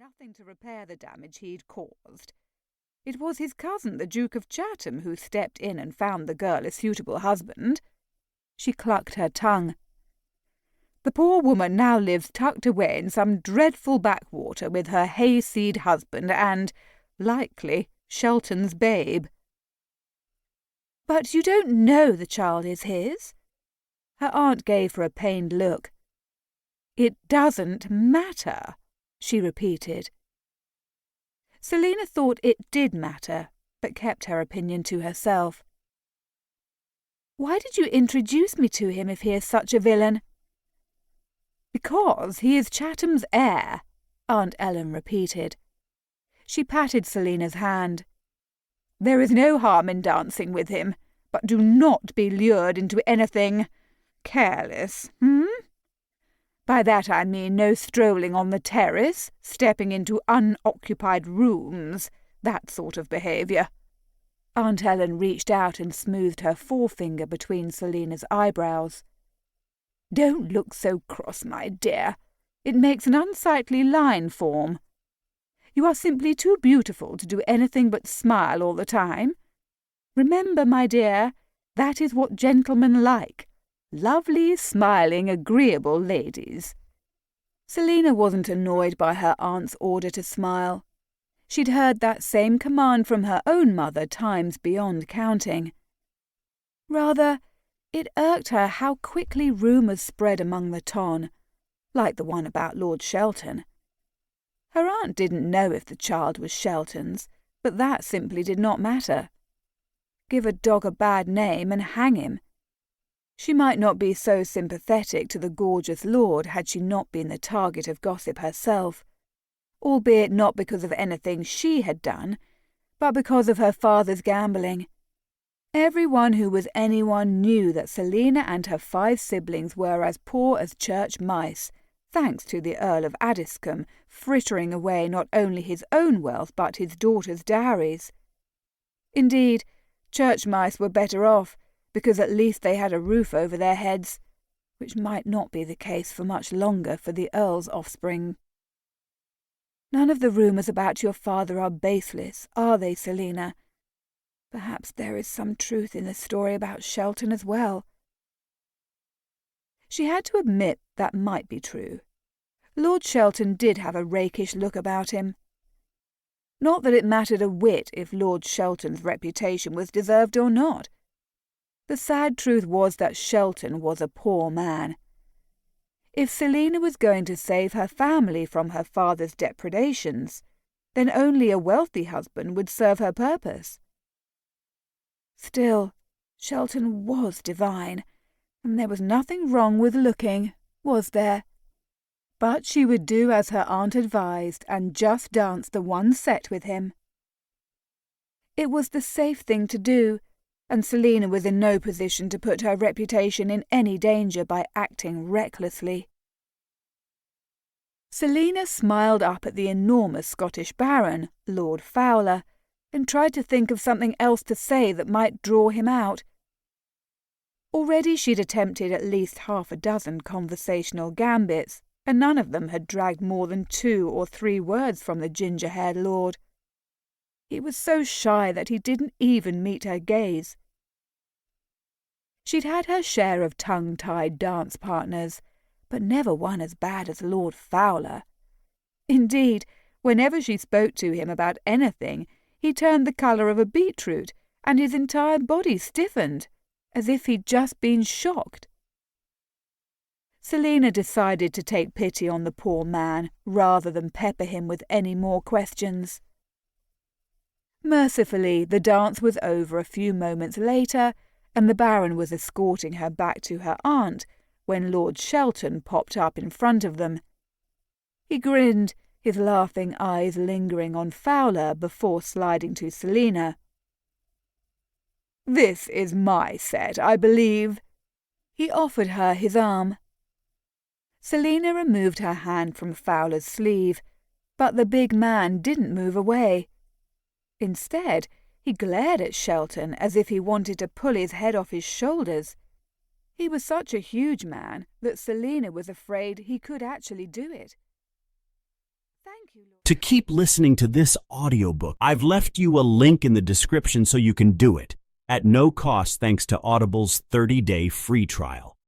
nothing to repair the damage he'd caused. It was his cousin, the Duke of Chatham, who stepped in and found the girl a suitable husband. She clucked her tongue. The poor woman now lives tucked away in some dreadful backwater with her hayseed husband and, likely, Shelton's babe. But you don't know the child is his? Her aunt gave her a pained look. It doesn't matter, she repeated. Selina thought it did matter, but kept her opinion to herself. Why did you introduce me to him if he is such a villain? Because he is Chatham's heir, Aunt Ellen repeated. She patted Selina's hand. There is no harm in dancing with him, but do not be lured into anything careless, By that I mean no strolling on the terrace, stepping into unoccupied rooms, that sort of behaviour. Aunt Ellen reached out and smoothed her forefinger between Selina's eyebrows. Don't look so cross, my dear. It makes an unsightly line form. You are simply too beautiful to do anything but smile all the time. Remember, my dear, that is what gentlemen like. Lovely, smiling, agreeable ladies. Selina wasn't annoyed by her aunt's order to smile. She'd heard that same command from her own mother times beyond counting. Rather, it irked her how quickly rumours spread among the ton, like the one about Lord Shelton. Her aunt didn't know if the child was Shelton's, but that simply did not matter. Give a dog a bad name and hang him. She might not be so sympathetic to the gorgeous lord had she not been the target of gossip herself, albeit not because of anything she had done, but because of her father's gambling. Everyone who was anyone knew that Selina and her 5 siblings were as poor as church mice, thanks to the Earl of Addiscombe frittering away not only his own wealth but his daughter's dowries. Indeed, church mice were better off, because at least they had a roof over their heads, which might not be the case for much longer for the Earl's offspring. None of the rumours about your father are baseless, are they, Selina? Perhaps there is some truth in the story about Shelton as well. She had to admit that might be true. Lord Shelton did have a rakish look about him. Not that it mattered a whit if Lord Shelton's reputation was deserved or not. The sad truth was that Shelton was a poor man. If Selina was going to save her family from her father's depredations, then only a wealthy husband would serve her purpose. Still, Shelton was divine, and there was nothing wrong with looking, was there? But she would do as her aunt advised and just dance the one set with him. It was the safe thing to do, and Selina was in no position to put her reputation in any danger by acting recklessly. Selina smiled up at the enormous Scottish baron, Lord Fowler, and tried to think of something else to say that might draw him out. Already she'd attempted at least 6 conversational gambits, and none of them had dragged more than 2 or 3 words from the ginger-haired lord. He was so shy that he didn't even meet her gaze. She'd had her share of tongue-tied dance partners, but never one as bad as Lord Fowler. Indeed, whenever she spoke to him about anything, he turned the colour of a beetroot, and his entire body stiffened, as if he'd just been shocked. Selina decided to take pity on the poor man, rather than pepper him with any more questions. Mercifully, the dance was over a few moments later, and the Baron was escorting her back to her aunt when Lord Shelton popped up in front of them. He grinned, his laughing eyes lingering on Fowler before sliding to Selina. "This is my set, I believe." He offered her his arm. Selina removed her hand from Fowler's sleeve, but the big man didn't move away. Instead, he glared at Shelton as if he wanted to pull his head off his shoulders. He was such a huge man that Selina was afraid he could actually do it. Thank you, Lord. To keep listening to this audiobook, I've left you a link in the description so you can do it, at no cost thanks to Audible's 30-day free trial.